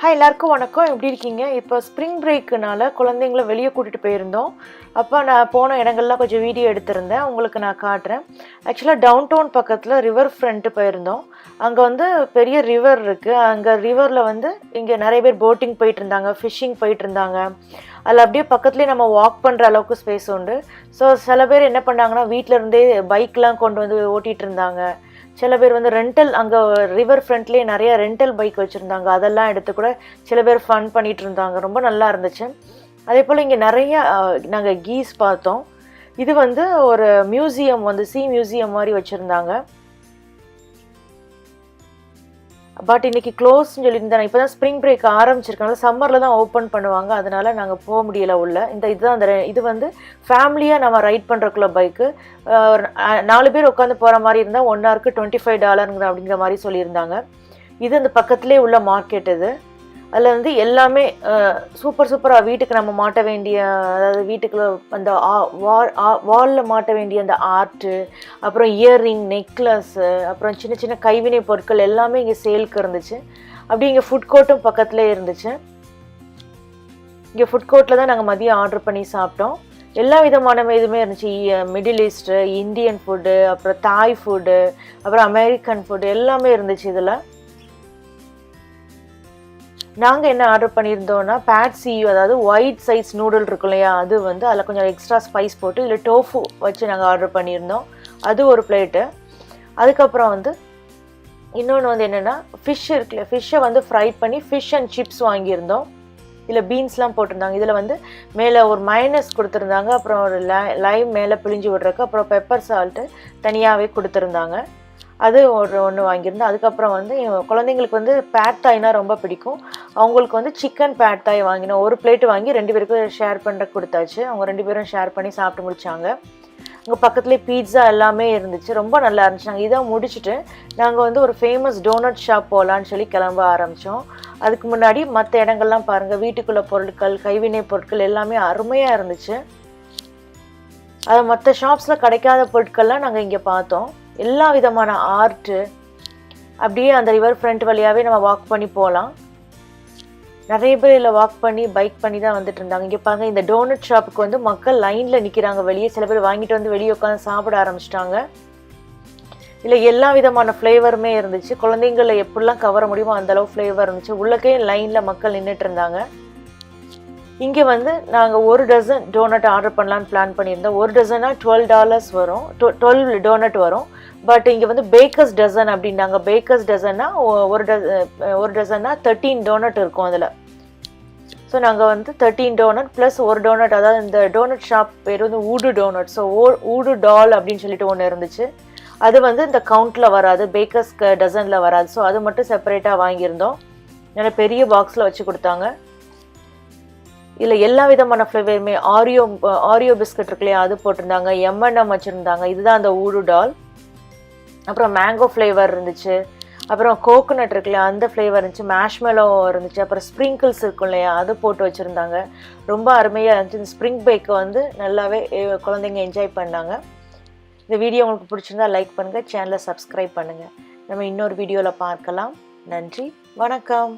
Hi எல்லாருக்கும் வணக்கம். எப்படி இருக்கீங்க? இப்போ ஸ்ப்ரிங் பிரேக்குனால குழந்தைங்கள வெளியே கூட்டிகிட்டு போயிருந்தோம். அப்போ நான் போன இடங்கள்லாம் கொஞ்சம் வீடியோ எடுத்திருந்தேன், உங்களுக்கு நான் காட்டுறேன். ஆக்சுவலாக டவுன் டவுன் பக்கத்தில் ரிவர் ஃப்ரண்ட்டு போயிருந்தோம். அங்கே வந்து பெரிய ரிவர் இருக்குது. அங்கே ரிவரில் வந்து இங்கே நிறைய பேர் போட்டிங் போயிட்டு இருந்தாங்க, ஃபிஷ்ஷிங் போயிட்டு இருந்தாங்க. அதில் அப்படியே பக்கத்துலேயே நம்ம வாக் பண்ணுற அளவுக்கு ஸ்பேஸ் உண்டு. ஸோ சில பேர் என்ன பண்ணாங்கன்னா வீட்டிலருந்தே பைக்லாம் கொண்டு வந்து ஓட்டிகிட்டு இருந்தாங்க. சில பேர் வந்து ரெண்டல், அங்கே ரிவர் ஃப்ரண்ட்லேயே நிறைய ரெண்டல் பைக் வச்சுருந்தாங்க, அதெல்லாம் எடுத்து கூட சில பேர் ஃபன் பண்ணிகிட்டு இருந்தாங்க. ரொம்ப நல்லா இருந்துச்சு. அதே போல் இங்கே நிறைய நாங்கள் கீஸ் பார்த்தோம். இது வந்து ஒரு மியூசியம், வந்து மியூசியம் மாதிரி வச்சுருந்தாங்க. பட் இன்றைக்கி க்ளோஸ்ன்னு சொல்லியிருந்தாங்க. இப்போ தான் ஸ்ப்ரிங் பிரேக் ஆரம்பிச்சிருக்காங்க, சம்மரில் தான் ஓப்பன் பண்ணுவாங்க, அதனால் நாங்கள் போக முடியலை உள்ள. இதுதான் இது வந்து ஃபேமிலியாக நம்ம ரைட் பண்ணுறக்குள்ள பைக்கு. 4 பேர் உட்காந்து போகிற மாதிரி இருந்தால் 1 ஹவருக்கு $25 அப்படிங்கிற மாதிரி சொல்லியிருந்தாங்க. இது அந்த பக்கத்துலேயே உள்ள மார்க்கெட். இது அதில் வந்து எல்லாமே சூப்பராக வீட்டுக்கு நம்ம மாட்ட வேண்டிய, அதாவது வீட்டுக்குள்ள அந்த வாலில் மாட்ட வேண்டிய அந்த ஆர்ட்டு, அப்புறம் இயர்ரிங், நெக்லஸ்ஸு, அப்புறம் சின்ன சின்ன கைவினை பொருட்கள் எல்லாமே இங்கே சேலுக்கு இருந்துச்சு. அப்படி இங்கே ஃபுட் கோர்ட்டும் பக்கத்துலேயே இருந்துச்சு. இங்கே ஃபுட் கோர்ட்டில் தான் நாங்கள் மதியம் ஆர்டர் பண்ணி சாப்பிட்டோம். எல்லா விதமான இதுவுமே இருந்துச்சு. மிடில் ஈஸ்ட்டு, இந்தியன் ஃபுட்டு, அப்புறம் தாய் ஃபுட்டு, அப்புறம் அமெரிக்கன் ஃபுட்டு எல்லாமே இருந்துச்சு. இதில் நாங்கள் என்ன ஆர்டர் பண்ணியிருந்தோன்னா பேட் சியூ, அதாவது ஒயிட் சைஸ் நூடுல் இருக்கும் இல்லையா, அது வந்து அதில் கொஞ்சம் எக்ஸ்ட்ரா ஸ்பைஸ் போட்டு இல்லை டோஃபு வச்சு நாங்கள் ஆர்டர் பண்ணியிருந்தோம். அது ஒரு பிளேட்டு. அதுக்கப்புறம் வந்து இன்னொன்று வந்து என்னென்னா ஃபிஷ் இருக்குல்ல, ஃபிஷ்ஷை வந்து ஃப்ரை பண்ணி ஃபிஷ் அண்ட் சிப்ஸ் வாங்கியிருந்தோம். இதில் பீன்ஸ்லாம் போட்டிருந்தாங்க. இதில் வந்து மேலே ஒரு மைனஸ் கொடுத்துருந்தாங்க, அப்புறம் ஒரு லைம் மேலே பிழிஞ்சு விட்றக்கு, அப்புறம் பெப்பர் சால்ட்டு தனியாகவே கொடுத்துருந்தாங்க. அது ஒன்று வாங்கியிருந்தேன். அதுக்கப்புறம் வந்து குழந்தைங்களுக்கு வந்து பேட் தாய்னா ரொம்ப பிடிக்கும். அவங்களுக்கு வந்து சிக்கன் பேட் தாய் வாங்கினோம். ஒரு பிளேட்டு வாங்கி 2 பேருக்கும் ஷேர் பண்ணுற கொடுத்தாச்சு. அவங்க 2 பேரும் ஷேர் பண்ணி சாப்பிட்டு முடித்தாங்க. அங்கே பக்கத்துலேயே பீட்ஸா எல்லாமே இருந்துச்சு. ரொம்ப நல்லா இருந்துச்சு. நாங்கள் இதை முடிச்சுட்டு நாங்கள் வந்து ஒரு ஃபேமஸ் டோனட் ஷாப் போகலான்னு சொல்லி கிளம்ப ஆரம்பித்தோம். அதுக்கு முன்னாடி மற்ற இடங்கள்லாம் பாருங்கள், வீட்டுக்குள்ள பொருட்கள், கைவினை பொருட்கள் எல்லாமே அருமையாக இருந்துச்சு. அது மற்ற ஷாப்ஸில் கிடைக்காத பொருட்கள்லாம் நாங்கள் இங்கே பார்த்தோம். எல்லா விதமான ஆர்ட்டு, அப்படியே அந்த ரிவர் ஃப்ரண்ட் வழியாகவே நம்ம வாக் பண்ணி போகலாம். நிறைய பேர் இதில் வாக் பண்ணி பைக் பண்ணி தான் வந்துட்டு இருந்தாங்க. இங்கே பாருங்க, இந்த டோனட் ஷாப்புக்கு வந்து மக்கள் லைனில் நிற்கிறாங்க வெளியே. சில பேர் வாங்கிட்டு வந்து வெளியே உட்காந்து சாப்பிட ஆரம்பிச்சிட்டாங்க. இல்லை எல்லா விதமான ஃப்ளேவருமே இருந்துச்சு. குழந்தைங்களை எப்படிலாம் கவர முடியுமோ அந்தளவு ஃப்ளேவர் இருந்துச்சு. உள்ளக்கே லைனில் மக்கள் நின்றுட்டு இருந்தாங்க. இங்கே வந்து நாங்கள் 1 டசன் டோனட் ஆர்டர் பண்ணலான்னு பிளான் பண்ணியிருந்தோம். 1 டசனா $12 வரும், 12 டோனட் வரும். பட் இங்கே வந்து பேக்கர்ஸ் டசன் அப்படின்னாங்க. பேக்கர்ஸ் டசன்னா ஒரு டசன்னா 13 டோனட் இருக்கும் அதில். ஸோ நாங்கள் வந்து 13 டோனட் ப்ளஸ் 1 டோனட், அதாவது இந்த டோனட் ஷாப் பேர் வந்து VooDoo டோனட். ஸோ VooDoo டால் அப்படின்னு சொல்லிட்டு ஒன்று இருந்துச்சு. அது வந்து இந்த கவுண்டில் வராது, பேக்கர்ஸ் டசனில் வராது. ஸோ அது மட்டும் செப்பரேட்டாக வாங்கியிருந்தோம். நல்லா பெரிய பாக்ஸில் வச்சு கொடுத்தாங்க. இதில் எல்லா விதமான ஃப்ளேவருமே, ஆரியோ பிஸ்கட் இருக்கு இல்லையா, அது போட்டிருந்தாங்க. M&M வச்சுருந்தாங்க. இதுதான் அந்த VooDoo டால். அப்புறம் மேங்கோ ஃப்ளேவர் இருந்துச்சு. அப்புறம் கோகோனட் இருக்கு இல்லையா, அந்த ஃப்ளேவர் இருந்துச்சு. மேஷ்மெலோ இருந்துச்சு. அப்புறம் ஸ்ப்ரிங்கிள்ஸ் இருக்கும் இல்லையா, அது போட்டு வச்சுருந்தாங்க. ரொம்ப அருமையாக இருந்துச்சு. இந்த ஸ்ப்ரிங் பேக்கை வந்து நல்லாவே குழந்தைங்க என்ஜாய் பண்ணாங்க. இந்த வீடியோ உங்களுக்கு பிடிச்சிருந்தா லைக் பண்ணுங்கள், சேனலை சப்ஸ்கிரைப் பண்ணுங்கள். நம்ம இன்னொரு வீடியோவில் பார்க்கலாம். நன்றி, வணக்கம்.